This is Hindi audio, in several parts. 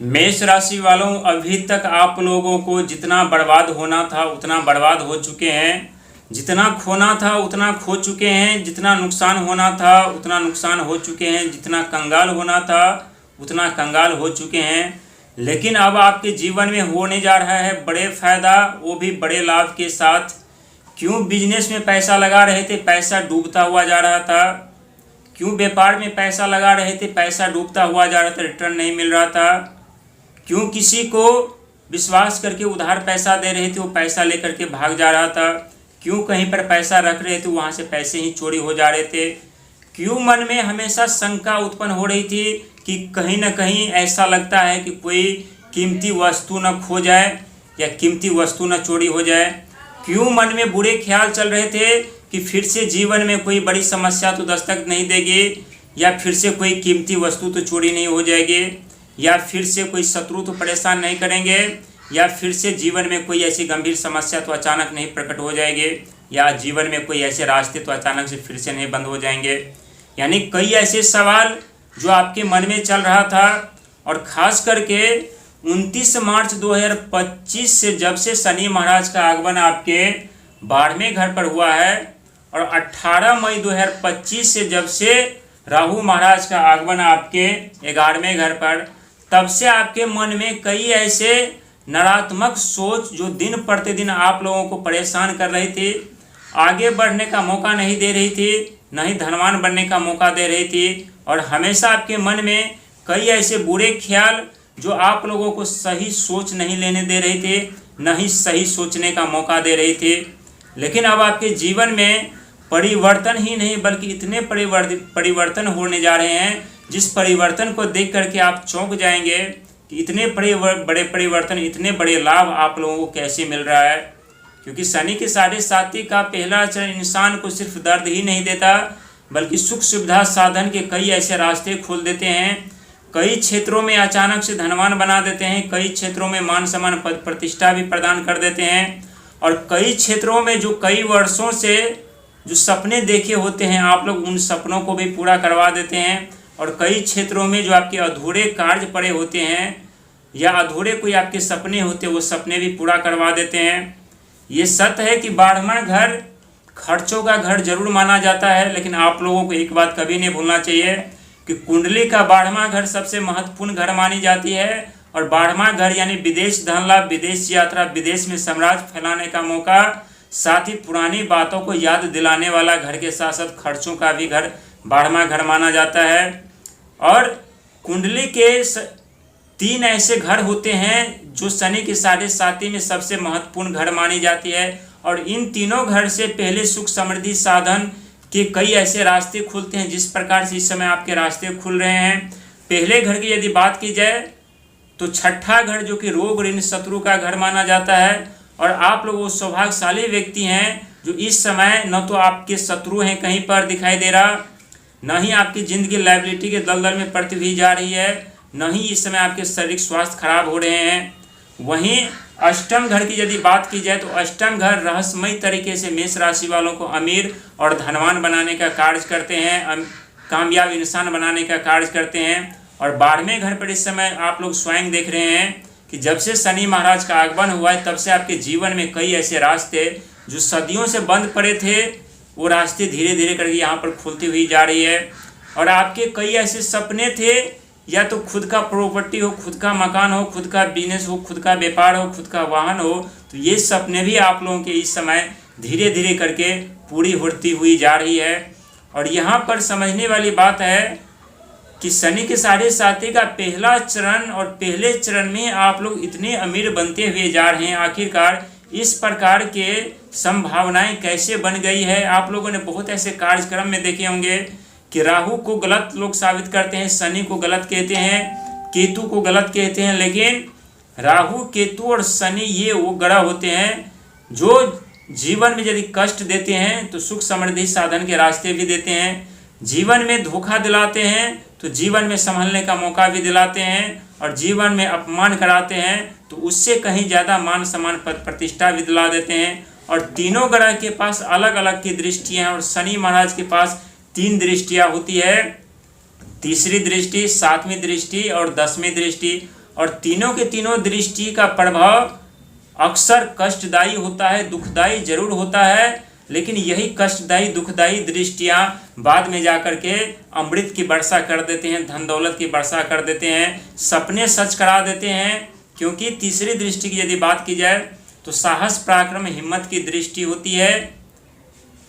मेष राशि वालों, अभी तक आप लोगों को जितना बर्बाद होना था उतना बर्बाद हो चुके हैं, जितना खोना था उतना खो चुके हैं, जितना नुकसान होना था उतना नुकसान हो चुके हैं, जितना कंगाल होना था उतना कंगाल हो चुके हैं। लेकिन अब आपके जीवन में होने जा रहा है बड़े फायदा, वो भी बड़े लाभ के साथ। क्यों बिजनेस में पैसा लगा रहे थे, पैसा डूबता हुआ जा रहा था। क्यों व्यापार में पैसा लगा रहे थे, पैसा डूबता हुआ जा रहा था, रिटर्न नहीं मिल रहा था। क्यों किसी को विश्वास करके उधार पैसा दे रहे थे, वो पैसा लेकर के भाग जा रहा था। क्यों कहीं पर पैसा रख रहे थे, वहाँ से पैसे ही चोरी हो जा रहे थे। क्यों मन में हमेशा शंका उत्पन्न हो रही थी कि कहीं ना कहीं ऐसा लगता है कि कोई कीमती वस्तु न खो जाए या कीमती वस्तु न चोरी हो जाए। क्यों मन में बुरे ख्याल चल रहे थे कि फिर से जीवन में कोई बड़ी समस्या तो दस्तक नहीं देगी, या फिर से कोई कीमती वस्तु तो चोरी नहीं हो जाएगी, या फिर से कोई शत्रु तो परेशान नहीं करेंगे, या फिर से जीवन में कोई ऐसी गंभीर समस्या तो अचानक नहीं प्रकट हो जाएगी, या जीवन में कोई ऐसे रास्ते तो अचानक से फिर से नहीं बंद हो जाएंगे। यानी कई ऐसे सवाल जो आपके मन में चल रहा था। और ख़ास करके 29 मार्च 2025 से जब से शनि महाराज का आगमन आपके 12वें घर पर हुआ है, और 18 मई 2025 से जब से राहु महाराज का आगमन आपके 11वें घर पर, तब से आपके मन में कई ऐसे नकारात्मक सोच जो दिन प्रतिदिन आप लोगों को परेशान कर रही थी, आगे बढ़ने का मौका नहीं दे रही थी, न ही धनवान बनने का मौका दे रही थी। और हमेशा आपके मन में कई ऐसे बुरे ख्याल जो आप लोगों को सही सोच नहीं लेने दे रही थी, न ही सही सोचने का मौका दे रही थी। लेकिन अब आपके जीवन में परिवर्तन ही नहीं बल्कि इतने परिवर्तन होने जा रहे हैं, जिस परिवर्तन को देख करके आप चौंक जाएंगे कि इतने बड़े परिवर्तन, इतने बड़े लाभ आप लोगों को कैसे मिल रहा है। क्योंकि शनि के 7.5 का पहला चरण इंसान को सिर्फ दर्द ही नहीं देता, बल्कि सुख सुविधा साधन के कई ऐसे रास्ते खोल देते हैं। कई क्षेत्रों में अचानक से धनवान बना देते हैं, कई क्षेत्रों में मान सम्मान पद प्रतिष्ठा भी प्रदान कर देते हैं, और कई क्षेत्रों में जो कई वर्षों से जो सपने देखे होते हैं आप लोग उन सपनों को भी पूरा करवा देते हैं। और कई क्षेत्रों में जो आपके अधूरे कार्य पड़े होते हैं या अधूरे कोई आपके सपने होते हैं, वो सपने भी पूरा करवा देते हैं। ये सत्य है कि 12वां घर खर्चों का घर जरूर माना जाता है, लेकिन आप लोगों को एक बात कभी नहीं भूलना चाहिए कि कुंडली का 12वां घर सबसे महत्वपूर्ण घर मानी जाती है। और 12वां घर यानी विदेश धन लाभ, विदेश यात्रा, विदेश में साम्राज्य फैलाने का मौका, साथ ही पुरानी बातों को याद दिलाने वाला घर के साथ साथ खर्चों का भी घर 12वां घर माना जाता है। और कुंडली के 3 ऐसे घर होते हैं जो शनि की 7.5 में सबसे महत्वपूर्ण घर मानी जाती है। और इन तीनों घर से पहले सुख समृद्धि साधन के कई ऐसे रास्ते खुलते हैं, जिस प्रकार से इस समय आपके रास्ते खुल रहे हैं। पहले घर की यदि बात की जाए तो 6ठा घर जो कि रोग ऋण शत्रु का घर माना जाता है। और आप लोग वो सौभाग्यशाली व्यक्ति हैं जो इस समय न तो आपके शत्रु हैं कहीं पर दिखाई दे रहा, न ही आपकी जिंदगी लायबिलिटी के दलदल में पड़ती हुई जा रही है, न ही इस समय आपके शारीरिक स्वास्थ्य खराब हो रहे हैं। वहीं अष्टम घर की यदि बात की जाए तो अष्टम घर रहस्यमय तरीके से मेष राशि वालों को अमीर और धनवान बनाने का कार्य करते हैं, कामयाब इंसान बनाने का कार्य करते हैं। और 12वें घर पर इस समय आप लोग स्वयं देख रहे हैं कि जब से शनि महाराज का आगमन हुआ है, तब से आपके जीवन में कई ऐसे रास्ते जो सदियों से बंद पड़े थे, वो रास्ते धीरे धीरे करके यहाँ पर खुलती हुई जा रही है। और आपके कई ऐसे सपने थे, या तो खुद का प्रॉपर्टी हो, खुद का मकान हो, खुद का बिजनेस हो, खुद का व्यापार हो, खुद का वाहन हो, तो ये सपने भी आप लोगों के इस समय धीरे धीरे करके पूरी होती हुई जा रही है। और यहाँ पर समझने वाली बात है कि शनि के 7.5 का पहला चरण, और पहले चरण में आप लोग इतने अमीर बनते हुए जा रहे हैं। आखिरकार इस प्रकार के संभावनाएं कैसे बन गई है। आप लोगों ने बहुत ऐसे कार्यक्रम में देखे होंगे कि राहु को गलत लोग साबित करते हैं, शनि को गलत कहते हैं, केतु को गलत कहते हैं, लेकिन राहु, केतु और शनि ये वो ग्रह होते हैं जो जीवन में यदि कष्ट देते हैं तो सुख समृद्धि साधन के रास्ते भी देते हैं, जीवन में धोखा दिलाते हैं तो जीवन में संभलने का मौका भी दिलाते हैं, और जीवन में अपमान कराते हैं तो उससे कहीं ज़्यादा मान सम्मान पद प्रतिष्ठा भी दिला देते हैं। और तीनों ग्रह के पास अलग अलग की दृष्टियाँ हैं, और शनि महाराज के पास 3 दृष्टियाँ होती है, तीसरी दृष्टि, 7वीं दृष्टि और 10वीं दृष्टि। और तीनों के तीनों दृष्टि का प्रभाव अक्सर कष्टदायी होता है, दुखदायी जरूर होता है, लेकिन यही कष्टदायी दुखदायी दृष्टियां बाद में जाकर के अमृत की वर्षा कर देते हैं, धन दौलत की वर्षा कर देते हैं, सपने सच करा देते हैं। क्योंकि तीसरी दृष्टि की यदि बात की जाए तो साहस पराक्रम हिम्मत की दृष्टि होती है।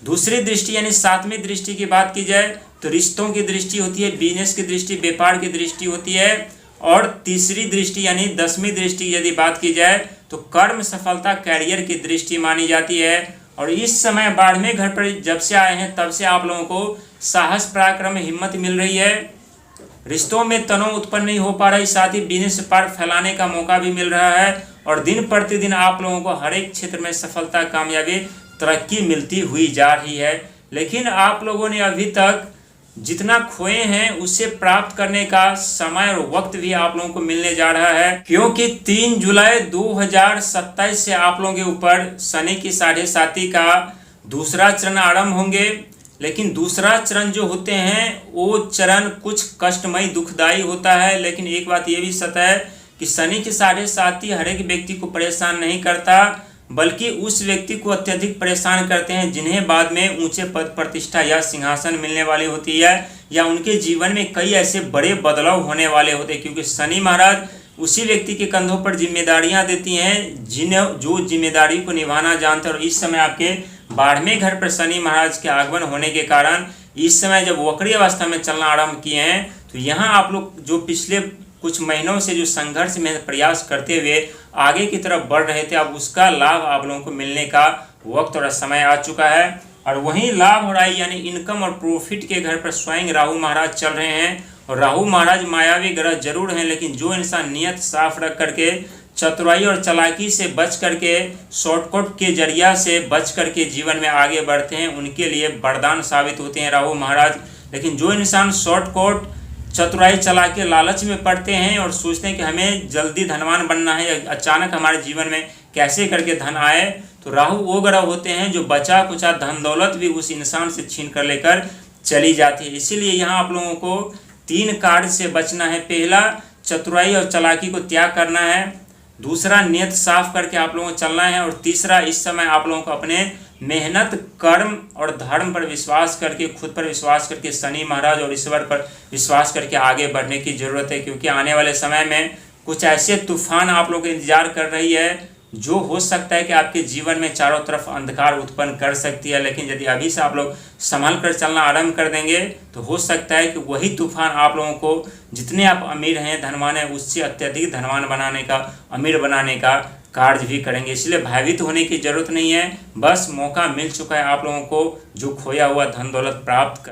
दूसरी दृष्टि यानी सातवीं दृष्टि की बात की जाए तो रिश्तों की दृष्टि होती है, बिजनेस की दृष्टि, व्यापार की दृष्टि होती है। और तीसरी दृष्टि यानी 10वीं दृष्टि की यदि बात की जाए तो कर्म सफलता कैरियर की दृष्टि मानी जाती है। और इस समय बारहवें घर पर जब से आए हैं तब से आप लोगों को साहस पराक्रम हिम्मत मिल रही है, रिश्तों में तनाव उत्पन्न नहीं हो पा रही, साथ ही बिजनेस व्यापार फैलाने का मौका भी मिल रहा है। और दिन प्रतिदिन आप लोगों को हर एक क्षेत्र में सफलता कामयाबी तरक्की मिलती हुई जा रही है। लेकिन आप लोगों ने अभी तक जितना खोए हैं उससे प्राप्त करने का समय और वक्त भी आप लोगों को मिलने जा रहा है। क्योंकि 3 जुलाई 2027 से आप लोगों के ऊपर शनि की 7.5 का दूसरा चरण आरंभ होंगे। लेकिन दूसरा चरण जो होते हैं वो चरण कुछ कष्टमयी दुखदायी होता है। लेकिन एक बात ये भी सत्य है कि शनि की 7.5 हर एक व्यक्ति को परेशान नहीं करता, बल्कि उस व्यक्ति को अत्यधिक परेशान करते हैं जिन्हें बाद में ऊंचे पद प्रतिष्ठा या सिंहासन मिलने वाली होती है, या उनके जीवन में कई ऐसे बड़े बदलाव होने वाले होते हैं। क्योंकि शनि महाराज उसी व्यक्ति के कंधों पर जिम्मेदारियां देती हैं जो जिम्मेदारी को निभाना जानते हैं। और इस समय आपके 12वें घर पर शनि महाराज के आगमन होने के कारण इस समय जब वक्री अवस्था में चलना आरंभ किए हैं तो यहाँ आप लोग जो पिछले कुछ महीनों से जो संघर्ष में प्रयास करते हुए आगे की तरफ बढ़ रहे थे, अब उसका लाभ आप लोगों को मिलने का वक्त और समय आ चुका है। और वहीं लाभ और आय यानी इनकम और प्रॉफिट के घर पर स्वयं राहु महाराज चल रहे हैं। और राहु महाराज मायावी ग्रह जरूर हैं, लेकिन जो इंसान नियत साफ रख करके चतुराई और चालाकी से बच करके शॉर्टकट के जरिया से बच करके जीवन में आगे बढ़ते हैं उनके लिए वरदान साबित होते हैं राहु महाराज। लेकिन जो इंसान शॉर्टकट चतुराई चला के लालच में पड़ते हैं और सोचते हैं कि हमें जल्दी धनवान बनना है या अचानक हमारे जीवन में कैसे करके धन आए, तो राहु वो ग्रह होते हैं जो बचा कुचा धन दौलत भी उस इंसान से छीन कर लेकर चली जाती है। इसीलिए यहाँ आप लोगों को 3 कार्य से बचना है। पहला, चतुराई और चालाकी को त्याग करना है। दूसरा, नियत साफ करके आप लोगों को चलना है। और तीसरा, इस समय आप लोगों को अपने मेहनत कर्म और धर्म पर विश्वास करके, खुद पर विश्वास करके, शनि महाराज और ईश्वर पर विश्वास करके आगे बढ़ने की ज़रूरत है। क्योंकि आने वाले समय में कुछ ऐसे तूफान आप लोगों को इंतजार कर रही है जो हो सकता है कि आपके जीवन में चारों तरफ अंधकार उत्पन्न कर सकती है। लेकिन यदि अभी से आप लोग संभल कर चलना आरंभ कर देंगे तो हो सकता है कि वही तूफान आप लोगों को जितने आप अमीर हैं, धनवान हैं, उससे अत्यधिक धनवान बनाने का, अमीर बनाने का कार्य भी करेंगे। इसलिए भयभीत होने की जरूरत नहीं है, बस मौका मिल चुका है आप लोगों को जो खोया हुआ धन दौलत प्राप्त